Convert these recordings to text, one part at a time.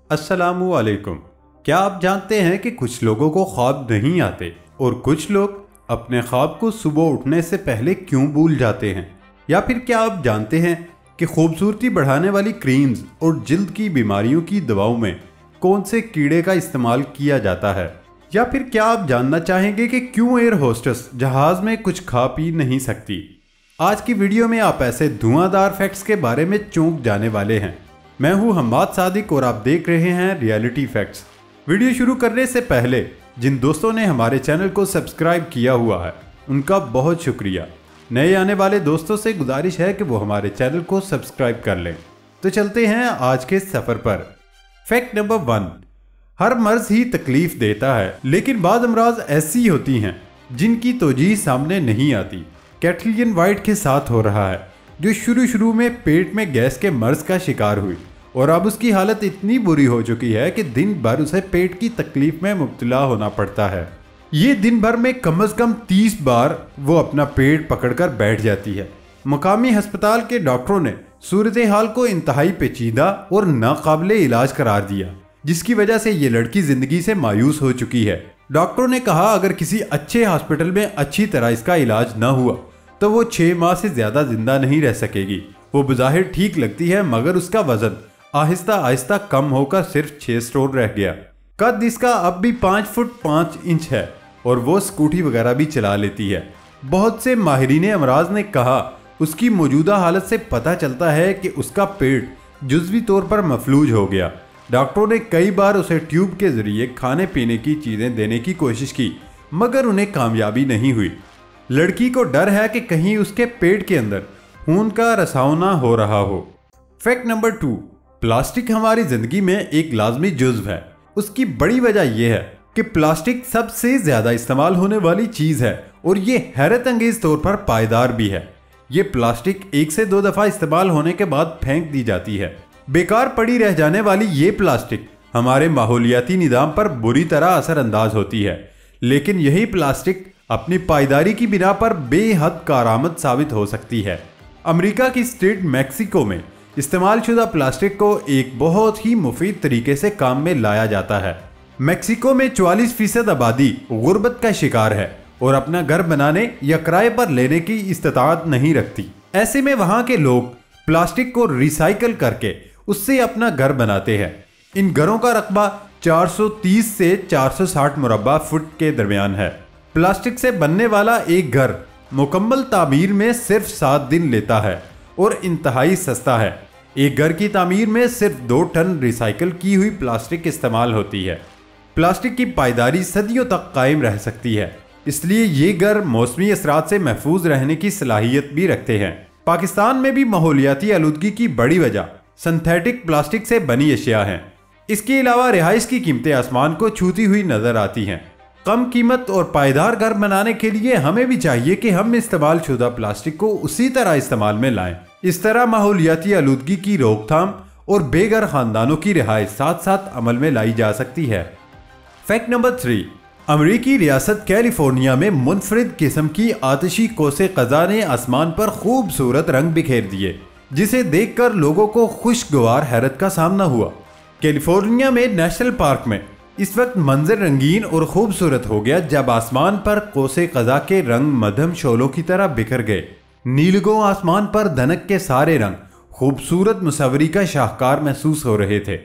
अस्सलामु अलैकुम। क्या आप जानते हैं कि कुछ लोगों को ख्वाब नहीं आते और कुछ लोग अपने ख्वाब को सुबह उठने से पहले क्यों भूल जाते हैं? या फिर क्या आप जानते हैं कि खूबसूरती बढ़ाने वाली क्रीम्स और जिल्द की बीमारियों की दवाओं में कौन से कीड़े का इस्तेमाल किया जाता है? या फिर क्या आप जानना चाहेंगे कि क्यों एयर होस्टेस जहाज में कुछ खा पी नहीं सकती? आज की वीडियो में आप ऐसे धुआंधार फैक्ट्स के बारे में चौंक जाने वाले हैं। मैं हूं हम्माद सादिक और आप देख रहे हैं रियलिटी फैक्ट्स। वीडियो शुरू करने से पहले जिन दोस्तों ने हमारे चैनल को सब्सक्राइब किया हुआ है उनका बहुत शुक्रिया। नए आने वाले दोस्तों से गुजारिश है कि वो हमारे चैनल को सब्सक्राइब कर लें। तो चलते हैं आज के सफर पर। फैक्ट नंबर 1, हर मर्ज ही तकलीफ देता है, लेकिन बाद अमराज ऐसी होती हैं जिनकी तोजीह सामने नहीं आती। कैटलिन वाइट के साथ हो रहा है, जो शुरू में पेट में गैस के मर्ज का शिकार हुई और अब उसकी हालत इतनी बुरी हो चुकी है कि दिन भर उसे पेट की तकलीफ में मुब्तला होना पड़ता है। ये दिन भर में कम से कम 30 बार वो अपना पेट पकड़कर बैठ जाती है। मकामी अस्पताल के डॉक्टरों ने सूरत हाल को इंतहाई पेचीदा और नाकाबिले इलाज करार दिया, जिसकी वजह से ये लड़की जिंदगी से मायूस हो चुकी है। डॉक्टरों ने कहा अगर किसी अच्छे हॉस्पिटल में अच्छी तरह इसका इलाज न हुआ तो वो 6 माह से ज्यादा जिंदा नहीं रह सकेगी। वो बज़ाहिर ठीक लगती है, मगर उसका वजन आहिस्ता आहिस्ता कम होकर सिर्फ 6 स्टोन रह गया। कद इसका अब भी 5 फुट 5 इंच है और वो स्कूटी वगैरह भी चला लेती है। बहुत से माहिरीन अमराज ने कहा उसकी मौजूदा हालत से पता चलता है कि उसका पेट जुज़वी तौर पर मफलूज हो गया। डॉक्टरों ने कई बार उसे ट्यूब के जरिए खाने पीने की चीजें देने की कोशिश की, मगर उन्हें कामयाबी नहीं हुई। लड़की को डर है कि कहीं उसके पेट के अंदर खून का रसाव ना हो रहा हो। फैक्ट नंबर 2, प्लास्टिक हमारी जिंदगी में एक लाजमी जुज्व है। उसकी बड़ी वजह यह है कि प्लास्टिक सबसे ज्यादा इस्तेमाल होने वाली चीज है और ये हैरत अंगेज तौर पर पायदार भी है। ये प्लास्टिक 1 से 2 दफा इस्तेमाल होने के बाद फेंक दी जाती है। बेकार पड़ी रह जाने वाली ये प्लास्टिक हमारे माहौलियाती निज़ाम पर बुरी तरह असरअंदाज होती है, लेकिन यही प्लास्टिक अपनी पायदारी की बिना पर बेहद कारआमद साबित हो सकती है। अमेरिका की स्टेट मैक्सिको में इस्तेमाल शुदा प्लास्टिक को एक बहुत ही मुफीद तरीके से काम में लाया जाता है। मैक्सिको में 44% आबादी गुर्बत का शिकार है और अपना घर बनाने या किराए पर लेने की इस्तात नहीं रखती। ऐसे में वहां के लोग प्लास्टिक को रिसाइकल करके उससे अपना घर बनाते हैं। इन घरों का रकबा 430 से 460 मुरब्बा फुट के दरमियान है। प्लास्टिक से बनने वाला एक घर मुकम्मल तामीर में सिर्फ 7 दिन लेता है और इंतहाई सस्ता है। एक घर की तामीर में सिर्फ 2 टन रिसाइकल की हुई प्लास्टिक इस्तेमाल होती है। प्लास्टिक की पायदारी सदियों तक कायम रह सकती है, इसलिए ये घर मौसमी असरात से महफूज रहने की सलाहियत भी रखते हैं। पाकिस्तान में भी माहौलियाती आलूदगी की बड़ी वजह सिंथेटिक प्लास्टिक से बनी अशिया हैं। इसके अलावा रिहाइश की कीमतें आसमान को छूती हुई नजर आती हैं। कम कीमत और पायदार घर बनाने के लिए हमें भी चाहिए कि हम इस्तेमाल शुदा प्लास्टिक को उसी तरह इस्तेमाल में लाएं। इस तरह माहौलियाती आलूदगी की रोकथाम और बेघर खानदानों की रिहाइश साथ साथ अमल में लाई जा सकती है। फैक्ट नंबर 3, अमेरिकी रियासत कैलिफोर्निया में मुनफरिद किस्म की आतिशी कोसे क़ज़ा ने आसमान पर खूबसूरत रंग बिखेर दिए, जिसे देखकर लोगों को खुशगवार हैरत का सामना हुआ। कैलिफोर्निया में नेशनल पार्क में इस वक्त मंजर रंगीन और खूबसूरत हो गया जब आसमान पर कोसे क़ज़ा के रंग मध्यम शोलों की तरह बिखर गए। नीलगों आसमान पर धनक के सारे रंग खूबसूरत मुसव्वरी का शाहकार महसूस हो रहे थे।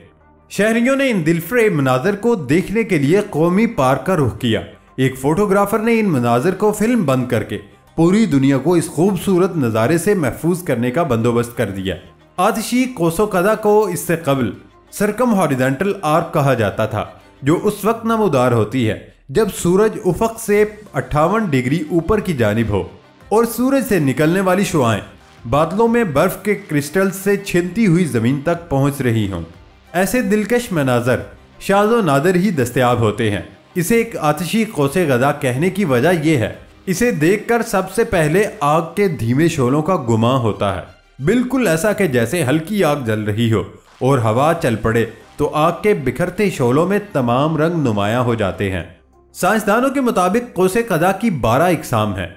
शहरियों ने इन दिलफरेब मनाजर को देखने के लिए कौमी पार्क का रुख किया। एक फोटोग्राफर ने इन मनाजर को फिल्म बंद करके पूरी दुनिया को इस खूबसूरत नज़ारे से महफूज करने का बंदोबस्त कर दिया। आतिशी कोसो क़ज़ा को इससे कबल सरकम हॉरिजॉन्टल आर्क कहा जाता था, जो उस वक्त नमूदार होती है जब सूरज उफक से 58 डिग्री ऊपर की जानिब हो और सूरज से निकलने वाली शुआएं बादलों में बर्फ के क्रिस्टल से छिनती हुई जमीन तक पहुंच रही हों। ऐसे दिलकश मनाजर शाज़ो नादिर ही दस्तयाब होते हैं। इसे एक आतिशी कोसे क़ज़ा कहने की वजह यह है, इसे देखकर सबसे पहले आग के धीमे शोलों का गुमां होता है, बिल्कुल ऐसा कि जैसे हल्की आग जल रही हो और हवा चल पड़े तो आग के बिखरते शोलों में तमाम रंग नुमाया हो जाते हैं। साइंसदानों के मुताबिक कोसे क़ज़ा की 12 इकसाम हैं,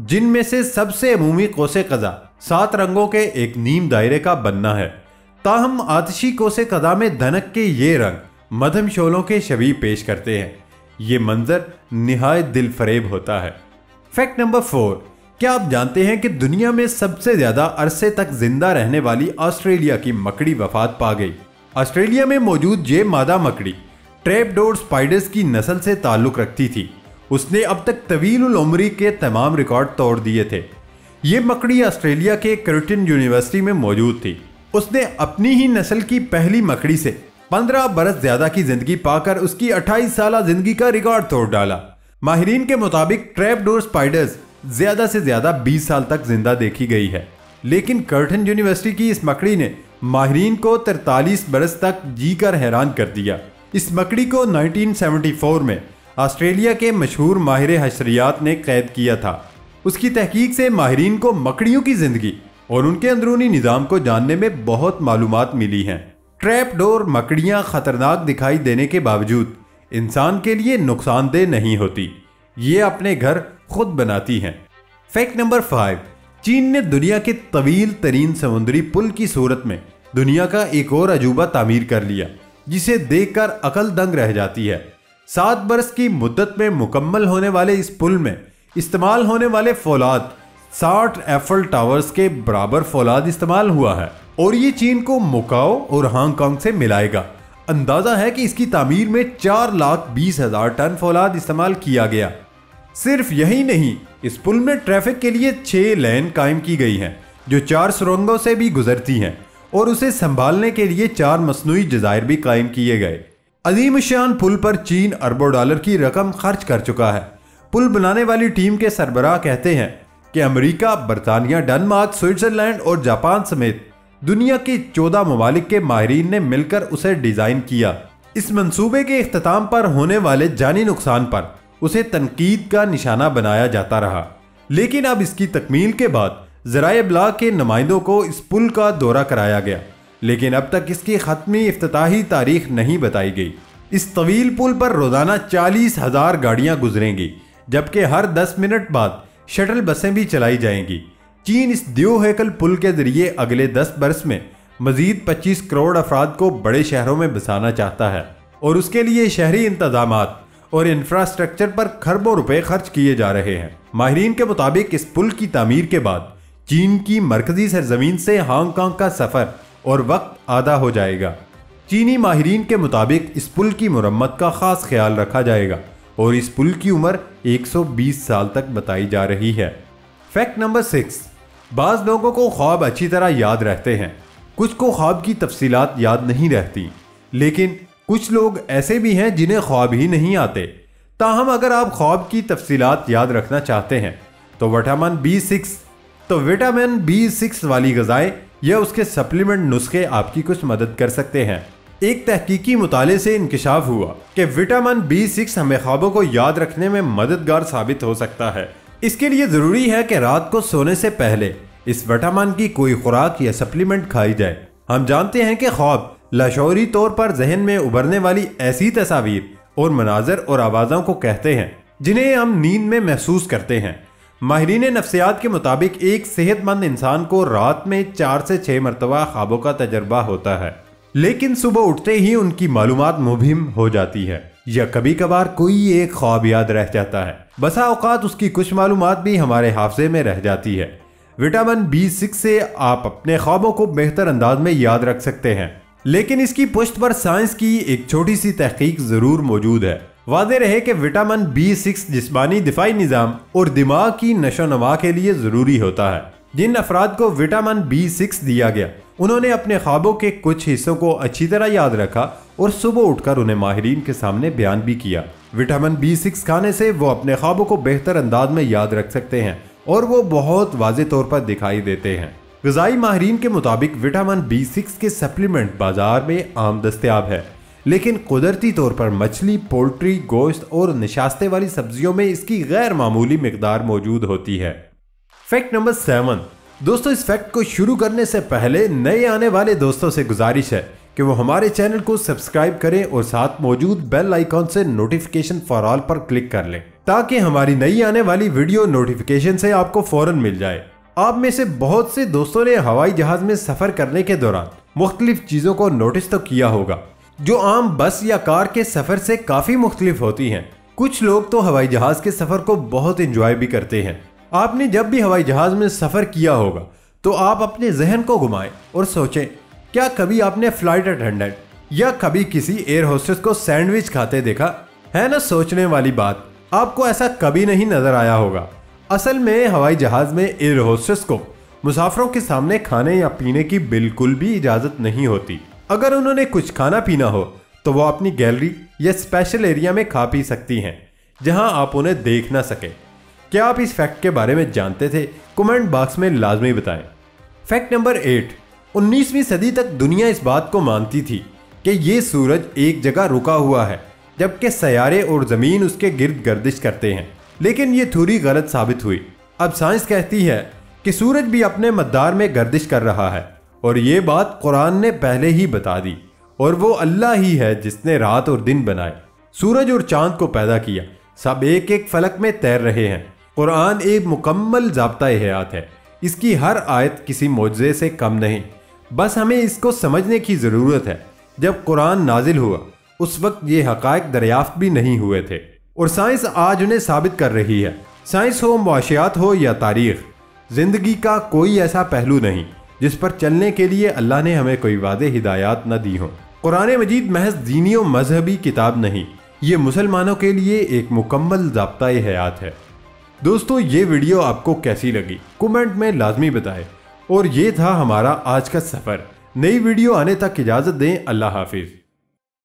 जिनमें से सबसे अमूमी कोसे क़ज़ा 7 रंगों के एक नीम दायरे का बनना है। ताहम आतिशी कोसे कदा में धनक के ये रंग मध्यम शोलों के शबीह पेश करते हैं। ये मंजर निहायत दिल फरेब होता है। फैक्ट नंबर 4, क्या आप जानते हैं कि दुनिया में सबसे ज्यादा अरसे तक जिंदा रहने वाली ऑस्ट्रेलिया की मकड़ी वफात पा गई। ऑस्ट्रेलिया में मौजूद ये मादा मकड़ी ट्रैपडोर स्पाइडर्स की नस्ल से ताल्लुक रखती थी। उसने अब तक तवील उम्री के तमाम रिकॉर्ड तोड़ दिए थे। ये मकड़ी ऑस्ट्रेलिया के कर्टिन यूनिवर्सिटी में मौजूद थी। उसने अपनी ही नस्ल की पहली मकड़ी से 15 बरस ज्यादा की जिंदगी पाकर उसकी 28 साल जिंदगी का रिकॉर्ड तोड़ डाला। माहिरीन के मुताबिक ट्रैपडोर स्पाइडर्स ज्यादा से ज्यादा 20 साल तक जिंदा देखी गई है, लेकिन कर्टिन यूनिवर्सिटी की इस मकड़ी ने माहिरीन को 43 बरस तक जीकर हैरान कर दिया। इस मकड़ी को 1974 में ऑस्ट्रेलिया के मशहूर माहिर हशरियात ने कैद किया था। उसकी तहकीक से माहिरीन को मकड़ियों की जिंदगी और उनके अंदरूनी निज़ाम को जानने में बहुत मालूमात मिली हैं। ट्रैपडोर मकड़ियाँ खतरनाक दिखाई देने के बावजूद इंसान के लिए नुकसानदेह नहीं होती। ये अपने घर खुद बनाती हैं। फैक्ट नंबर 5, चीन ने दुनिया के तवील तरीन समुद्री पुल की सूरत में दुनिया का एक और अजूबा तामीर कर लिया, जिसे देखकर अकल दंग रह जाती है। 7 बरस की मुद्दत में मुकम्मल होने वाले इस पुल में इस्तेमाल होने वाले फौलाद 60 एफल टावर्स के बराबर फौलाद इस्तेमाल हुआ है और ये चीन को मुकाओ और हांगकांग से मिलाएगा। अंदाजा है कि इसकी तामीर में 4,20,000 टन फौलाद इस्तेमाल किया गया। सिर्फ यही नहीं, इस पुल में ट्रैफिक के लिए 6 लेन कायम की गई हैं, जो 4 सुरंगों से भी गुजरती हैं, और उसे संभालने के लिए 4 मसनूई जजायर भी कायम किए गए। अजीम शान पुल पर चीन अरबों डॉलर की रकम खर्च कर चुका है। पुल बनाने वाली टीम के सरबराह कहते हैं कि अमेरिका, बरतानिया, डेनमार्क, स्विट्जरलैंड और जापान समेत दुनिया के 14 ममालिक के माहिरीन ने मिलकर उसे डिजाइन किया। इस मंसूबे के इख्तिताम पर होने वाले जानी नुकसान पर उसे तनकीद का निशाना बनाया जाता रहा, लेकिन अब इसकी तकमील के बाद ज़राए इब्लाग के नुमाइंदों को इस पुल का दौरा कराया गया, लेकिन अब तक इसकी खत्मी इफ्तिताही तारीख नहीं बताई गई। इस तवील पुल पर रोजाना 40,000 गाड़ियां गुजरेंगी, जबकि हर 10 मिनट बाद शटल बसें भी चलाई जाएंगी। चीन इस द्योहेकल पुल के जरिए अगले 10 बरस में मजीद 25 करोड़ अफराद को बड़े शहरों में बसाना चाहता है और उसके लिए शहरी इंतजामात और इंफ्रास्ट्रक्चर पर खरबों रुपए खर्च किए जा रहे हैं। माहिरीन के मुताबिक इस पुल की तामीर के बाद चीन की मरकजी सरजमीन से हांगकांग का सफर और वक्त आधा हो जाएगा। चीनी माहिरीन के मुताबिक इस पुल की मुरम्मत का खास ख्याल रखा जाएगा और इस पुल की उम्र 120 साल तक बताई जा रही है। फैक्ट नंबर 6, बाज लोगों को ख्वाब अच्छी तरह याद रहते हैं, कुछ को ख्वाब की तफसीलात याद नहीं रहती, लेकिन कुछ लोग ऐसे भी हैं जिन्हें ख्वाब ही नहीं आते। ताहम अगर आप ख्वाब की तफसीलात याद रखना चाहते हैं तो विटामिन B6 वाली ग़िज़ाएं या उसके सप्लीमेंट नुस्खे आपकी कुछ मदद कर सकते हैं। एक तहकीकी मुताले से इंकिशाफ हुआ कि विटामिन B6 हमें ख्वाबों को याद रखने में मददगार साबित हो सकता है। इसके लिए ज़रूरी है कि रात को सोने से पहले इस विटामिन की कोई खुराक या सप्लीमेंट खाई जाए। हम जानते हैं कि ख्वाब लाशौरी तौर पर जहन में उभरने वाली ऐसी तस्वीर और मनाजर और आवाज़ों को कहते हैं जिन्हें हम नींद में महसूस करते हैं। माहिरीन नफ्सियात के मुताबिक एक सेहतमंद इंसान को रात में 4 से 6 मरतबा ख्वाबों का तजर्बा होता है, लेकिन सुबह उठते ही उनकी मालूमात मुबहिम हो जाती है या कभी कभार कोई एक ख्वाब याद रह जाता है। बसा औकात उसकी कुछ मालूमात भी हमारे हाफजे में रह जाती है। विटामिन B6 से आप अपने ख्वाबों को बेहतर अंदाज में याद रख सकते हैं, लेकिन इसकी पुष्ट पर साइंस की एक छोटी सी तहकीक जरूर मौजूद है। वादे रहे कि विटामिन B6 जिस्मानी दिफाई निज़ाम और दिमाग की नशोनमा के लिए ज़रूरी होता है। जिन अफराद को विटामिन B6 दिया गया उन्होंने अपने ख्वाबों के कुछ हिस्सों को अच्छी तरह याद रखा और सुबह उठकर उन्हें माहिरीन के सामने बयान भी किया। विटामिन B6 खाने से वो अपने ख्वाबों को बेहतर अंदाज में याद रख सकते हैं और वो बहुत वाज़े तौर पर दिखाई देते हैं। ग़िज़ाई माहिरीन के मुताबिक विटामिन B6 के सप्लीमेंट बाजार में आम दस्तयाब है, लेकिन कुदरती तौर पर मछली, पोल्ट्री, गोश्त और निशास्ते वाली सब्जियों में इसकी गैर मामूली मिकदार मौजूद होती है। फैक्ट नंबर 7, दोस्तों इस फैक्ट को शुरू करने से पहले नए आने वाले दोस्तों से गुजारिश है कि वो हमारे चैनल को सब्सक्राइब करें और साथ मौजूद बेल आइकॉन से नोटिफिकेशन फॉर ऑल पर क्लिक कर लें, ताकि हमारी नई आने वाली वीडियो नोटिफिकेशन से आपको फौरन मिल जाए। आप में से बहुत से दोस्तों ने हवाई जहाज में सफर करने के दौरान मुख्तलिफ चीज़ों को नोटिस तो किया होगा जो आम बस या कार के सफ़र से काफ़ी मुख्तलिफ होती हैं। कुछ लोग तो हवाई जहाज़ के सफ़र को बहुत इंजॉय भी करते हैं। आपने जब भी हवाई जहाज़ में सफ़र किया होगा तो आप अपने जहन को घुमाएं और सोचें, क्या कभी आपने फ्लाइट अटेंडेंट या कभी किसी एयर होस्टेस को सैंडविच खाते देखा है ना? सोचने वाली बात। आपको ऐसा कभी नहीं नजर आया होगा। असल में हवाई जहाज में एयर होस्टेस को मुसाफिरों के सामने खाने या पीने की बिल्कुल भी इजाजत नहीं होती। अगर उन्होंने कुछ खाना पीना हो तो वो अपनी गैलरी या स्पेशल एरिया में खा पी सकती हैं जहां आप उन्हें देख ना सके। क्या आप इस फैक्ट के बारे में जानते थे? कमेंट बॉक्स में लाजमी बताएं। फैक्ट नंबर 8, 19वीं सदी तक दुनिया इस बात को मानती थी कि ये सूरज एक जगह रुका हुआ है जबकि सैयारे और ज़मीन उसके गिर्द गर्दिश करते हैं, लेकिन ये थ्योरी गलत साबित हुई। अब साइंस कहती है कि सूरज भी अपने मदार में गर्दिश कर रहा है और ये बात कुरान ने पहले ही बता दी। और वो अल्लाह ही है जिसने रात और दिन बनाए, सूरज और चांद को पैदा किया, सब एक एक फलक में तैर रहे हैं। कुरान एक मुकम्मल ज़ाब्ता-ए हयात है। इसकी हर आयत किसी मौजज़े से कम नहीं। बस हमें इसको समझने की ज़रूरत है। जब कुरान नाजिल हुआ उस वक्त ये हक़ाइक़ दरियाफ्त भी नहीं हुए थे और साइंस आज उन्हें साबित कर रही है। साइंस हो, मुआशियात हो या तारीख़, ज़िंदगी का कोई ऐसा पहलू नहीं जिस पर चलने के लिए अल्लाह ने हमें कोई वादे हिदायत न दी हो। कुरान मजीद महज दीनी और मजहबी किताब नहीं, ये मुसलमानों के लिए एक मुकम्मल ज़ाब्ता-ए हयात है। दोस्तों, ये वीडियो आपको कैसी लगी कमेंट में लाजमी बताएं। और ये था हमारा आज का सफ़र। नई वीडियो आने तक इजाज़त दें। अल्लाह हाफिज़।